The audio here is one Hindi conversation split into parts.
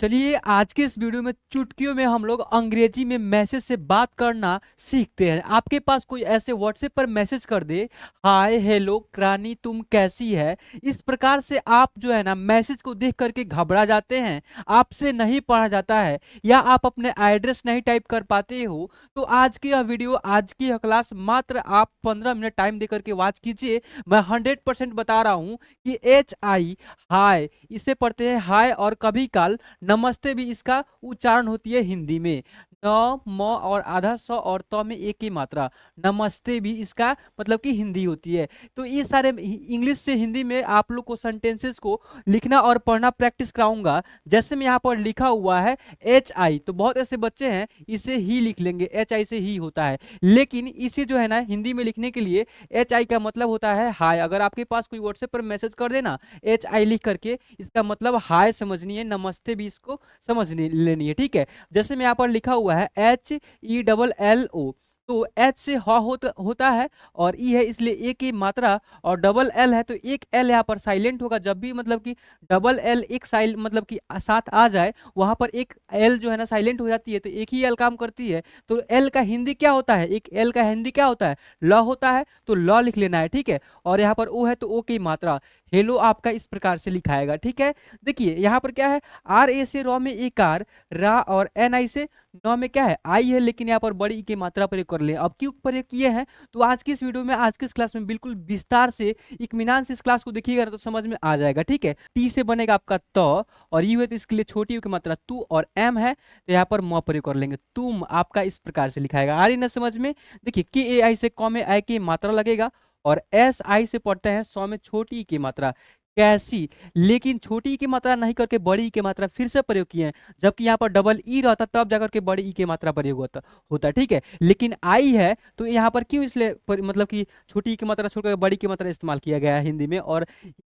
चलिए आज के इस वीडियो में चुटकियों में हम लोग अंग्रेजी में मैसेज से बात करना सीखते हैं। आपके पास कोई ऐसे व्हाट्सएप पर मैसेज कर दे, हाय हेलो रानी तुम कैसी है। इस प्रकार से आप जो है ना मैसेज को देख करके घबरा जाते हैं, आपसे नहीं पढ़ा जाता है या आप अपने एड्रेस नहीं टाइप कर पाते हो, तो आज की यह वीडियो, आज की यह क्लास मात्र आप 15 मिनट टाइम दे करके वॉच कीजिए। मैं 100% बता रहा हूँ कि HI हाय इसे पढ़ते हैं हाय, और कभी काल नमस्ते भी इसका उच्चारण होती है हिंदी में। न म और आधा स और त में एक ही मात्रा, नमस्ते भी इसका मतलब कि हिंदी होती है। तो ये सारे इंग्लिश से हिंदी में आप लोग को सेंटेंसेस को लिखना और पढ़ना प्रैक्टिस कराऊंगा। जैसे में यहाँ पर लिखा हुआ है HI, तो बहुत ऐसे बच्चे हैं इसे ही लिख लेंगे, HI से ही होता है, लेकिन इसे जो है ना हिंदी में लिखने के लिए HI का मतलब होता है हाय। अगर आपके पास कोई व्हाट्सएप पर मैसेज कर देना HI लिख करके, इसका मतलब हाय समझनी है, नमस्ते भी इसको समझ लेनी है, ठीक है। जैसे में यहाँ पर लिखा हुआ है HELLO, तो H से ह होता है और ई है इसलिए एक ही मात्रा, और डबल एल है तो एक एल यहाँ पर साइलेंट होगा। जब भी मतलब कि डबल एल एक साइल मतलब कि साथ आ जाए, वहां पर एक एल जो है ना साइलेंट हो जाती है, तो एक ही एल काम करती है। तो एल का हिंदी क्या होता है, एक एल का हिंदी क्या होता है, ल होता है, तो ल लिख लेना है, ठीक है। और यहाँ पर ओ है तो ओ की मात्रा, हेलो आपका इस प्रकार से लिखाएगा, ठीक है। देखिए यहाँ पर क्या है, RA से र में एक आर, रा, और NI से न में क्या है आई है, लेकिन यहाँ पर बड़ी ई की मात्रा प्रयोग कर ले। अब क्यों प्रयोग किए हैं, तो आज की इस वीडियो में, आज की इस क्लास में बिल्कुल विस्तार से इत्मीनान से इस क्लास को देखिएगा तो समझ में आ जाएगा, ठीक है। टी से बनेगा आपका त, और यू है तो इसके लिए छोटी यू की मात्रा तू, और एम है तो यहाँ पर म प्रयोग कर लेंगे, तुम आपका इस प्रकार से लिखाएगा। आ रही ना समझ में। देखिए KAI से क में आई की मात्रा लगेगा, और SI से पढ़ते हैं सौ में छोटी ई की मात्रा कैसी, लेकिन छोटी ई की मात्रा नहीं करके बड़ी ई की मात्रा फिर से प्रयोग किए हैं, जबकि यहाँ पर डबल ई रहता तब जाकर के बड़ी ई की मात्रा प्रयोग होता ठीक है। लेकिन आई है तो यहाँ पर क्यों इसलिए मतलब कि छोटी ई की मात्रा छोड़कर बड़ी की मात्रा इस्तेमाल किया गया है हिंदी में, और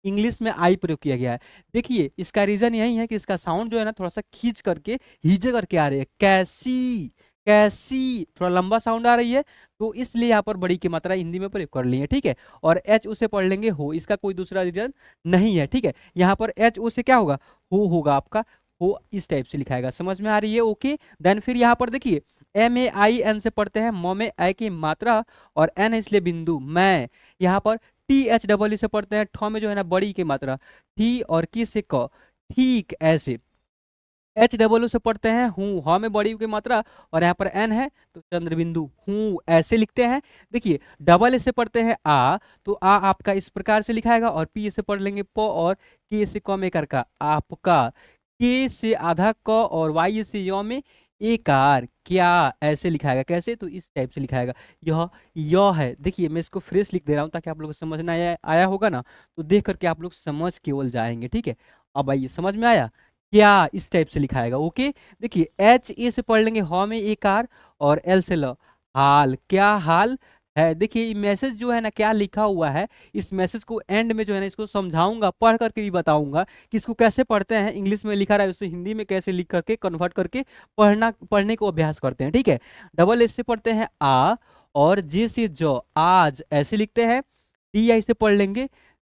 इंग्लिश में आई प्रयोग किया गया है। देखिए इसका रीजन यही है कि इसका साउंड जो है ना थोड़ा सा खींच करके हीजे करके आ रही है, कैसी कैसी थोड़ा लंबा साउंड आ रही है, तो इसलिए यहाँ पर बड़ी की मात्रा हिंदी में प्रयोग कर ली है, ठीक है। और एच उसे पढ़ लेंगे हो, इसका कोई दूसरा रीजन नहीं है, ठीक है। यहाँ पर एच उसे क्या होगा, हो होगा आपका, हो इस टाइप से लिखाएगा, समझ में आ रही है, ओके। देन फिर यहाँ पर देखिए MAIN से पढ़ते हैं म में आई की मात्रा, और एन है इसलिए बिंदु, मैं। यहाँ पर THEE से पढ़ते हैं ठ में जो है ना बड़ी की मात्रा, ठी, और की से क, ठीक ऐसे। HOO से पढ़ते हैं हूँ, ह में बड़ी की मात्रा, और यहाँ पर एन है तो चंद्रबिंदु, हूँ ऐसे लिखते हैं। देखिए डबल ए से पढ़ते हैं आ, तो आ आपका इस प्रकार से लिखाएगा, और पी से पढ़ लेंगे प, और के से क में कर का आपका, के से आधा क, और वाई से य में एक आर, क्या ऐसे लिखाएगा, कैसे, तो इस टाइप से लिखाएगा। यह है, देखिए मैं इसको फ्रेश लिख दे रहा हूँ ताकि आप लोग को समझ में आया होगा ना, तो देख करके आप लोग समझ केवल जाएंगे, ठीक है। अब आइए समझ में आया, क्या इस टाइप से लिखाएगा, ओके। देखिए HA से पढ़ लेंगे ह में एक आर, और एल से ल, हाल, क्या हाल है। देखिए ये मैसेज जो है ना क्या लिखा हुआ है, इस मैसेज को एंड में जो है ना इसको समझाऊंगा, पढ़ करके भी बताऊंगा कि इसको कैसे पढ़ते हैं। इंग्लिश में लिखा रहा है उसे हिंदी में कैसे लिख करके कन्वर्ट करके पढ़ने को अभ्यास करते हैं, ठीक है। डबल एस से पढ़ते हैं आ, और जे से जो, आज ऐसे लिखते हैं। DI से पढ़ लेंगे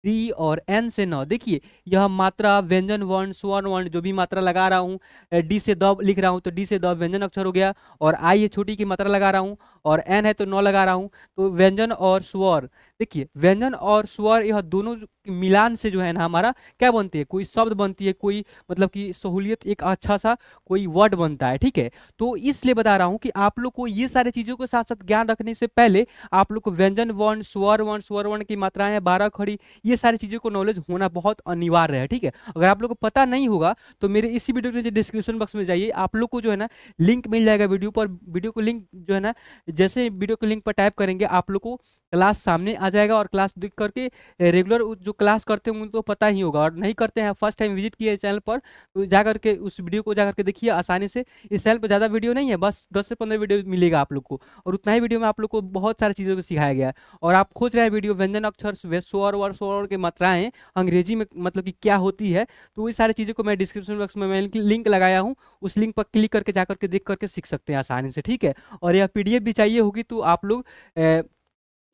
डी, और एन से न। देखिए यह मात्रा, व्यंजन वर्ण, स्वर्ण वर्ण जो भी मात्रा लगा रहा हूँ, डी से द लिख रहा हूँ तो डी से द व्यंजन अक्षर हो गया, और आई है छोटी की मात्रा लगा रहा हूँ, और एन है तो न लगा रहा हूँ, तो व्यंजन और स्वर। देखिए व्यंजन और स्वर यह दोनों मिलान से जो है ना हमारा क्या बनती है, कोई शब्द बनती है, कोई मतलब कि सहूलियत, एक अच्छा सा कोई वर्ड बनता है, ठीक है। तो इसलिए बता रहा हूँ कि आप लोग को ये सारी चीजों के साथ साथ ज्ञान रखने से पहले आप लोग को व्यंजन वर्ण, स्वर वर्ण की मात्राएं, 12 खड़ी, ये सारी चीज़ों को नॉलेज होना बहुत अनिवार्य है, ठीक है। अगर आप लोग को पता नहीं होगा तो मेरे इसी वीडियो के डिस्क्रिप्शन बॉक्स में जाइए, आप लोग को जो है ना लिंक मिल जाएगा वीडियो पर। वीडियो को लिंक जो है ना, जैसे वीडियो को लिंक पर टाइप करेंगे आप लोग को क्लास सामने आ जाएगा, और क्लास देख करके रेगुलर जो क्लास करते हैं उनको पता ही होगा, और नहीं करते हैं फर्स्ट टाइम विजिट किए चैनल पर तो जा करके उस वीडियो को जा करके देखिए आसानी से। इस चैनल पर ज़्यादा वीडियो नहीं है, बस 10 से 15 वीडियो मिलेगा आप लोग को, और उतना ही वीडियो में आप लोग को बहुत सारी चीज़ों को सिखाया गया है। और आप खोज रहे हैं वीडियो व्यंजन अक्षर, स्वर के मात्राएं अंग्रेजी में मतलब कि क्या होती है, तो ये सारी चीज़ों को मैं डिस्क्रिप्शन बॉक्स में मैं लिंक लगाया हूँ, उस लिंक पर क्लिक करके जा करके देख करके सीख सकते हैं आसानी से, ठीक है। और यह PDF भी चाहिए होगी तो आप लोग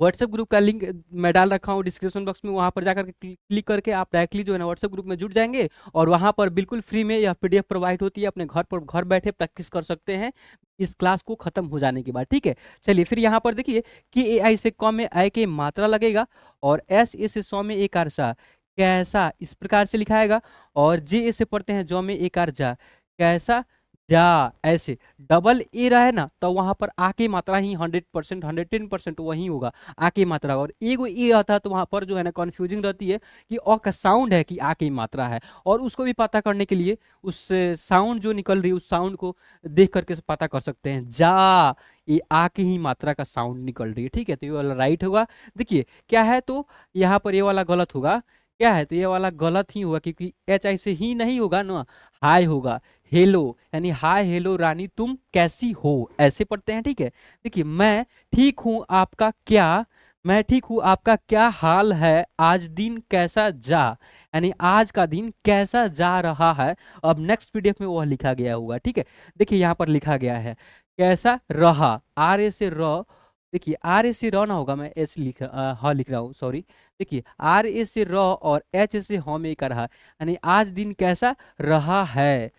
व्हाट्सएप ग्रुप का लिंक मैं डाल रखा हूँ डिस्क्रिप्शन बॉक्स में, वहाँ पर जाकर के क्लिक करके आप डायरेक्टली जो है ना व्हाट्सएप ग्रुप में जुड़ जाएंगे और वहाँ पर बिल्कुल फ्री में यह पीडीएफ प्रोवाइड होती है, अपने घर पर घर बैठे प्रैक्टिस कर सकते हैं इस क्लास को खत्म हो जाने के बाद। ठीक है, चलिए फिर यहाँ पर देखिए कि ए आई से कम में आई की मात्रा लगेगा और एस ए से सौ में एक आर सा कैसा, इस प्रकार से लिखाएगा। और जे ए से पढ़ते हैं जौ में एक आर जा कैसा जा, ऐसे डबल ए रहे ना तो वहां पर आ की मात्रा ही 100%, 110% वही होगा आ की मात्रा। और एगो ए आता है तो वहां पर जो है ना कंफ्यूजिंग रहती है कि अ का साउंड है कि आ की मात्रा है, और उसको भी पता करने के लिए उस साउंड जो निकल रही है उस साउंड को देख करके पता कर सकते हैं। जा, ये आ की ही मात्रा का साउंड निकल रही है। ठीक है, तो ये वाला राइट होगा। देखिए क्या है, तो यहाँ पर ये वाला गलत होगा। क्या है, तो ये वाला गलत ही होगा क्योंकि एच आई से ही नहीं होगा ना, हाय होगा, हेलो, यानी हाय हेलो रानी तुम कैसी हो, ऐसे पढ़ते हैं। ठीक है, देखिए मैं ठीक हूँ आपका क्या, मैं ठीक हूँ आपका क्या हाल है, आज दिन कैसा जा, यानी आज का दिन कैसा जा रहा है। अब नेक्स्ट पीडीएफ में वह लिखा गया होगा। ठीक है, देखिए यहाँ पर लिखा गया है कैसा रहा, आर ए से र, देखिए आर ए से र ना होगा, मैं एस लिख रहा हूँ, सॉरी। देखिए आर ए से र और एच से ह में कर रहा, यानी आज दिन कैसा रहा है,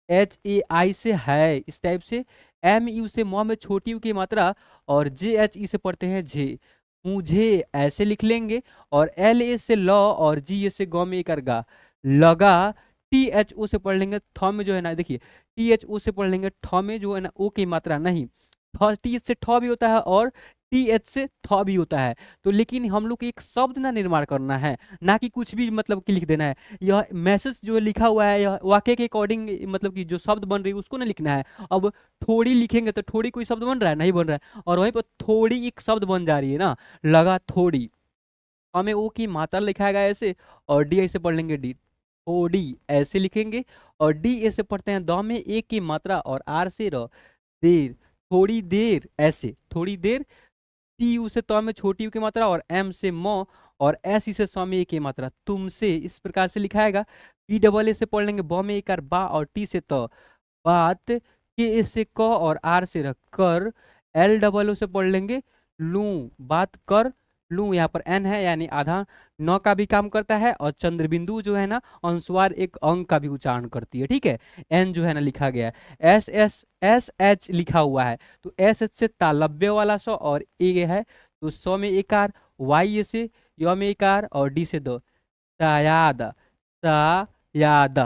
एच ए आई से है, इस टाइप से। एम यू से म में छोटी यू की मात्रा और जे एच ई से पढ़ते हैं जे, मुझे, ऐसे लिख लेंगे। और एल ए से ल और जी ए से गौ में कर गा, लगा। टी एच ओ से पढ़ लेंगे थ में जो है ना, देखिए टी एच ओ से पढ़ लेंगे ठ में जो है ना ओ की मात्रा नहीं, टी से ठ भी होता है और टी एच से थ भी होता है। तो लेकिन हम लोग को एक शब्द ना निर्माण करना है, ना कि कुछ भी मतलब कि लिख देना है। यह मैसेज जो लिखा हुआ है यह वाक्य के अकॉर्डिंग मतलब कि जो शब्द बन रही है उसको ना लिखना है। अब थोड़ी लिखेंगे तो थोड़ी कोई शब्द बन रहा है, नहीं बन रहा है, और वहीं पर थोड़ी एक शब्द बन जा रही है ना, लगा थोड़ी, हमें ओ की मात्रा लिखा गया ऐसे, और डी ऐसे पढ़ लेंगे डी, थोड़ी ऐसे लिखेंगे। और डी ऐसे पढ़ते हैं द में ए की मात्रा और आर से र, देर, थोड़ी देर, ऐसे थोड़ी देर। टी यू से त में छोटी यू की मात्रा और एम से म और एस ई से स में ए की मात्रा तुमसे, इस प्रकार से लिखाएगा। पी डबल ए से पढ़ लेंगे ब में एक आर बा और टी से त बात, के ए से क और आर से रख कर, एल डबल ओ से पढ़ लेंगे लू, बात कर लू। यहाँ पर एन है यानी आधा न का भी काम करता है, और चंद्रबिंदु जो है ना अनुस्वार एक अंक का भी उच्चारण करती है। ठीक है, एन जो है ना लिखा गया है, एस एस एस एच लिखा हुआ है, तो एस एच से तालब्य वाला सौ और ए है तो सौ में एक आर, वाई से य में एक आर और डी से दो, शायद, शायद,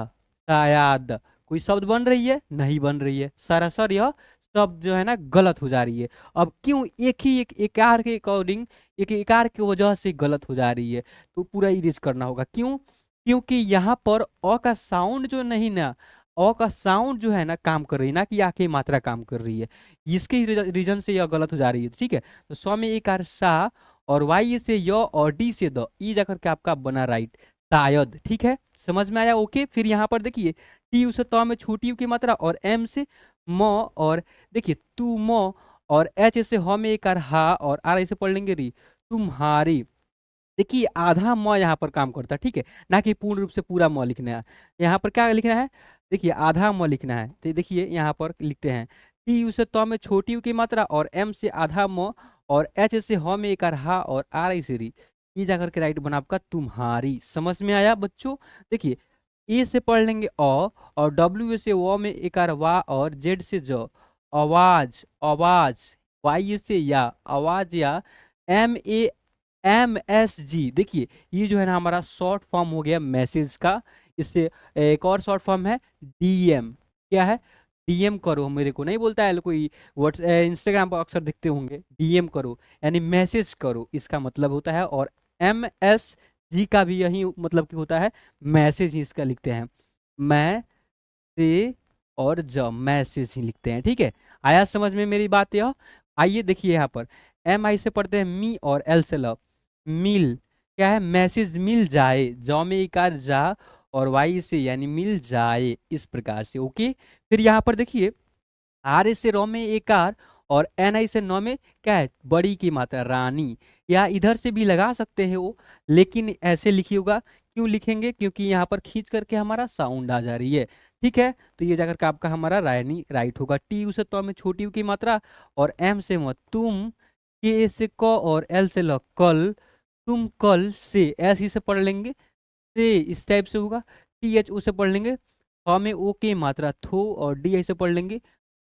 शायद। कोई शब्द बन रही है, नहीं बन रही है, सरासर यह शब्द जो है ना गलत हो जा रही है। अब क्यों, एक ही एक एकार के अकॉर्डिंग, एक एकार की वजह से गलत हो जा रही है, तो पूरा इरेज करना होगा। क्यों, क्योंकि यहाँ पर अ का साउंड जो नहीं ना, अ का साउंड जो है ना काम कर रही है, ना कि आ की मात्रा काम कर रही है, इसके रीजन से यह गलत हो जा रही है। ठीक है, तो सौ में एक आर सा और वाई से य और डी से द, ई जाकर के आपका बना राइट, शायद। ठीक है, समझ में आया, ओके। फिर यहाँ पर देखिए टी यू से त में छोटी यू की मात्रा और एम से म, और देखिए तू म, और एच से ह में एक आर हा और आर ऐसे पढ़ लेंगे री, तुम्हारी। देखिए आधा म यहाँ पर काम करता है, ठीक है, ना कि पूर्ण रूप से पूरा म लिखना है। यहाँ पर क्या लिखना है, देखिए आधा म लिखना है, तो देखिए यहाँ पर लिखते हैं टी यू से त में छोटी यू की मात्रा और एम से आधा म और एच से ह में एक आर हा और आर ऐसे री, ये जाकर के राइट बना आपका तुम्हारी। समझ में आया बच्चों। देखिए ए से पढ़ लेंगे अ और डब्ल्यू से व में एक आर वा और जेड से ज, आवाज, आवाज, वाई से या, आवाज या। M A M S G, देखिए ये जो है ना हमारा शॉर्ट फॉर्म हो गया मैसेज का। इससे एक और शॉर्ट फॉर्म है डीएम, क्या है, डीएम करो, मेरे को नहीं बोलता है कोई, व्हाट्स इंस्टाग्राम पर अक्सर दिखते होंगे, डीएम करो यानी मैसेज करो, इसका मतलब होता है। और एम एस जी का भी यही मतलब कि होता है, मैसेज ही इसका लिखते हैं, मैं से और ज, मैसेज ही लिखते हैं। ठीक है, आया समझ में मेरी बात यह। आइए देखिए यहाँ पर एम आई से पढ़ते हैं मी और एल से लव, मिल, क्या है, मैसेज मिल जाए, ज में एक आर जा और वाई से यानी मिल जाए, इस प्रकार से। ओके, फिर यहाँ पर देखिए आर ए से रो में एक आर और एन आई से नौ में क्या है, बड़ी की मात्रा रानी, या इधर से भी लगा सकते हैं वो, लेकिन ऐसे लिखिएगा। क्यों लिखेंगे, क्योंकि यहाँ पर खींच करके हमारा साउंड आ जा रही है। ठीक है, तो ये जाकर के आपका हमारा रानी राइट होगा। टी यू से तो में छोटी यू की मात्रा और एम से मत तुम के से क और एल से ल, कल, तुम कल से, ऐसे से पढ़ लेंगे, से इस टाइप से होगा, टी एच उसे पढ़ लेंगे, थ में ओ की मात्रा थो और डी ऐसे पढ़ लेंगे,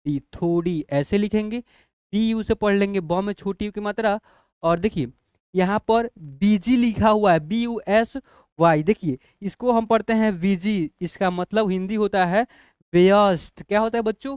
डी थोड़ी ऐसे लिखेंगे, बी यू से पढ़ लेंगे, ब में छोटी यू की मात्रा, और देखिए यहाँ पर बीजी लिखा हुआ है, बी यू एस वाई, देखिए इसको हम पढ़ते हैं बीजी, इसका मतलब हिंदी होता है व्यस्त। क्या होता है बच्चों?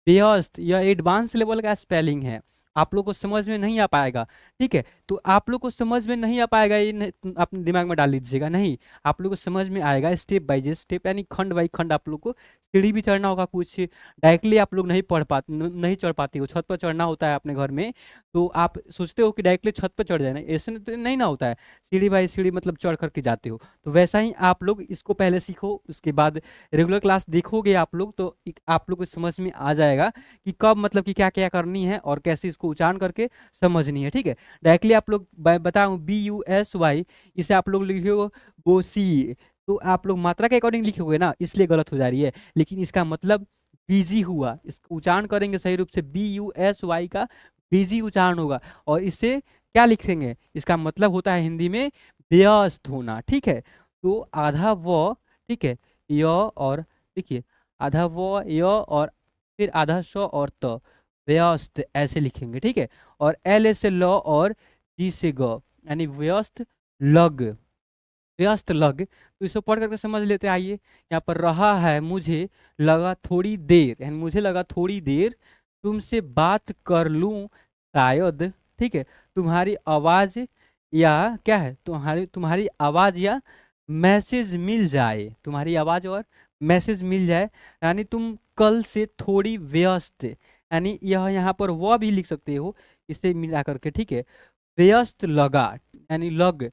व्यस्त। यह एडवांस लेवल का स्पेलिंग है, आप लोग को समझ में नहीं आ पाएगा, ठीक है? तो आप लोग को समझ में नहीं आ पाएगा, ये अपने दिमाग में डाल लीजिएगा नहीं, आप लोग को समझ में आएगा स्टेप बाय स्टेप, यानी खंड बाई खंड आप लोग को सीढ़ी भी चढ़ना होगा, कुछ डायरेक्टली आप लोग नहीं पढ़ पाते, नहीं चढ़ पाते हो, छत पर चढ़ना होता है अपने घर में, तो आप सोचते हो कि डायरेक्टली छत पर चढ़ जाए, ऐसे तो नहीं ना होता है, सीढ़ी बाई सीढ़ी मतलब चढ़ करके जाते हो, तो वैसा ही आप लोग इसको पहले सीखो, उसके बाद रेगुलर क्लास देखोगे आप लोग, तो आप लोग को समझ में आ जाएगा कि कब मतलब कि क्या क्या करनी है और कैसे इसको उच्चारण करके समझनी है, ठीक है? डायरेक्टली आप लोग बताऊं BUSY, इसे आप लोग लिखोगे बोसी, तो आप लोग मात्रा के अकॉर्डिंग लिखोगे ना, इसलिए गलत हो जा रही है, लेकिन इसका मतलब बीजी हुआ, इसका उच्चारण करेंगे सही रूप से, BUSY का बीजी उच्चारण होगा, और इससे क्या लिखेंगे, इसका मतलब होता है हिंदी में व्यस्त होना, ठीक है? तो आधा व, ठीक है, य, और देखिए आधा व य और फिर आधा श और त, व्यस्त ऐसे लिखेंगे, ठीक है? और एल से ल और जी से ग, यानी व्यस्त लग, व्यस्त लग, तो इसको पढ़ करके समझ लेते हैं। आइए यहाँ पर रहा है, मुझे लगा थोड़ी देर, यानी मुझे लगा थोड़ी देर तुमसे बात कर लूं शायद, ठीक है, तुम्हारी आवाज या क्या है, तुम्हारी तुम्हारी आवाज या मैसेज मिल जाए, तुम्हारी आवाज और मैसेज मिल जाए, यानी तुम कल से थोड़ी व्यस्त, यानी यह यहाँ पर वह भी लिख सकते हो इसे मिला करके, ठीक है? व्यस्त लगा, यानी लग,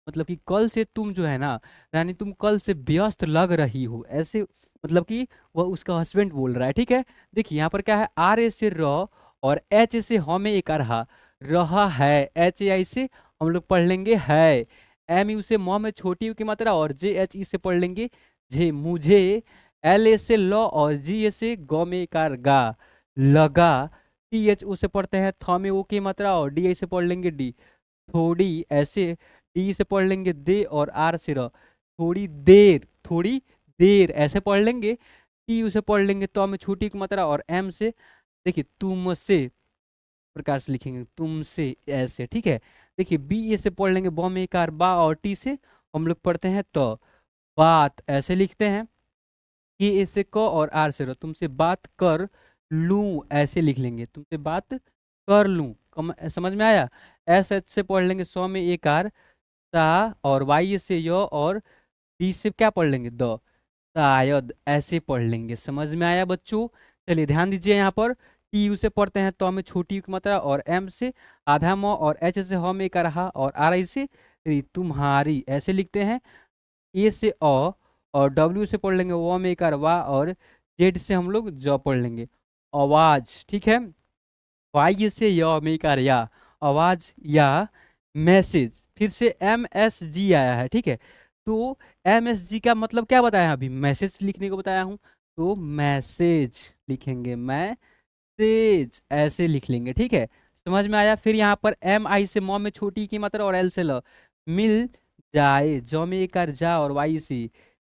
मतलब कि कल से तुम जो है ना, यानी तुम कल से व्यस्त लग रही हो, ऐसे मतलब कि वह उसका हस्बैंड बोल रहा है, ठीक है? देखिए यहाँ पर क्या है, आर ए से र और एच से हमें एक रहा है, एच ए आई से हम लोग पढ़ लेंगे है, एम यू से म में छोटी यू की मात्रा, और जे एच ई से पढ़ लेंगे जे, मुझे, एल ए से ल और जी ए से ग में एक गा, लगा, टी एच ऊ से पढ़ते हैं थ में ओ की मात्रा, और डी आई से पढ़ लेंगे डी, थोड़ी ऐसे, टी से पढ़ लेंगे दे, और आर से र, थोड़ी देर, थोड़ी देर ऐसे पढ़ लेंगे, टी यू से पढ़ लेंगे तो में छोटी की मात्रा, और एम से देखिए तुमसे प्रकार से लिखेंगे तुमसे ऐसे, ठीक है? देखिए बी ए से पढ़ लेंगे ब में कार बा, और टी से हम लोग पढ़ते हैं तो बात ऐसे लिखते हैं, कि ए से क और आर से र, तुमसे बात कर लूं ऐसे लिख लेंगे, तुमसे बात कर लूं, समझ में आया? एस एच से पढ़ लेंगे सौ में एक आर ता, और वाई से य, और डी से क्या पढ़ लेंगे द, शायद ऐसे पढ़ लेंगे, समझ में आया बच्चों? चलिए ध्यान दीजिए, यहाँ पर टी यू से पढ़ते हैं तो में छोटी यू की मात्रा, और एम से आधा म, और एच से ह में एक रहा, और आर आई से तुम्हारी ऐसे लिखते हैं, ए से अ, और डब्ल्यू से पढ़ लेंगे व में एक वा, और जेड से हम लोग ज पढ़ लेंगे आवाज, ठीक है? वाई से य में एक या, आवाज या मैसेज, फिर से एम एस जी आया है, ठीक है? तो एम एस जी का मतलब क्या बताया अभी, मैसेज लिखने को बताया हूं, तो मैसेज लिखेंगे, मैसेज ऐसे लिख लेंगे, ठीक है? समझ में आया? फिर यहाँ पर एम आई से म में छोटी की मात्रा, और एल से ल, मिल जाए, ज में एक जा, और वाई से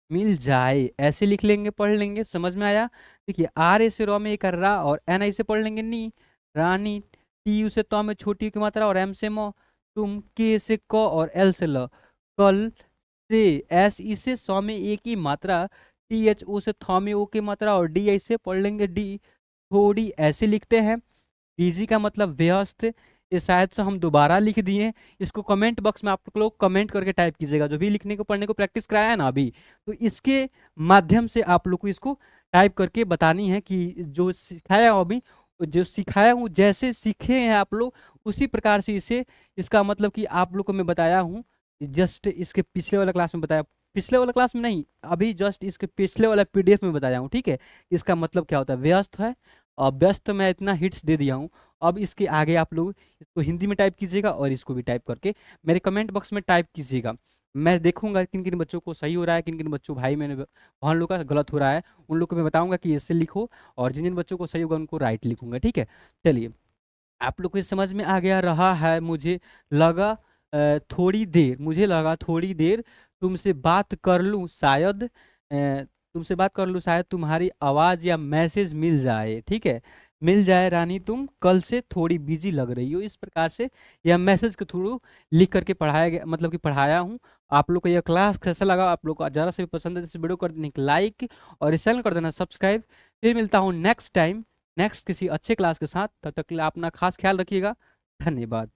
मिल जाए ऐसे लिख लेंगे, पढ़ लेंगे, समझ में आया? देखिए आर ए से र में एक रा, और एन आई से पढ़ लेंगे नी, रानी, टी यू से त में छोटी की मात्रा, और एम से म, तुम, के से क, और एल से ल, कल से, एस ई से सौ में ए की मात्रा, टी एच ओ से थ में ओ की मात्रा, और डी आई से पढ़ लेंगे डी, थोड़ी ऐसे लिखते हैं। बिजी का मतलब व्यस्त, ये शायद से हम दोबारा लिख दिए, इसको कमेंट बॉक्स में आप लोग कमेंट करके टाइप कीजिएगा, जो भी लिखने को पढ़ने को प्रैक्टिस कराया है ना अभी, तो इसके माध्यम से आप लोग को इसको टाइप करके बतानी है कि जो सिखाया हो अभी, जो सिखाया हूँ जैसे सीखे हैं आप लोग उसी प्रकार से इसे, इसका मतलब कि आप लोग को मैं बताया हूँ, जस्ट इसके पिछले वाला क्लास में बताया, पिछले वाला क्लास में नहीं, अभी जस्ट इसके पिछले वाला पीडीएफ में बताया हूँ, ठीक है? इसका मतलब क्या होता है, व्यस्त है, और व्यस्त मैं इतना हिट्स दे दिया हूँ, अब इसके आगे आप लोग इसको हिंदी में टाइप कीजिएगा, और इसको भी टाइप करके मेरे कमेंट बॉक्स में टाइप कीजिएगा, मैं देखूंगा किन किन बच्चों को सही हो रहा है, किन किन बच्चों भाई मैंने वहाँ लोग का गलत हो रहा है, उन लोग को मैं बताऊंगा कि ऐसे लिखो, और जिन जिन बच्चों को सही होगा उनको राइट लिखूंगा, ठीक है? चलिए आप लोग को ये समझ में आ गया रहा है, मुझे लगा मुझे लगा थोड़ी देर तुमसे बात कर लूं, शायद तुमसे बात कर लूं, शायद तुम्हारी आवाज़ या मैसेज मिल जाए। ठीक है, मिल जाए रानी, तुम कल से थोड़ी बिजी लग रही हो। इस प्रकार से यह मैसेज के थ्रू लिख करके पढ़ाया गया, मतलब कि पढ़ाया हूँ। आप लोग को यह क्लास कैसा लगा, आप लोग को ज़रा से भी पसंद है तो इस वीडियो कर देने लाइक और इस चैनल कर देना सब्सक्राइब। फिर मिलता हूँ नेक्स्ट टाइम, नेक्स्ट किसी अच्छे क्लास के साथ। तब तक के लिए अपना खास ख्याल रखिएगा। धन्यवाद।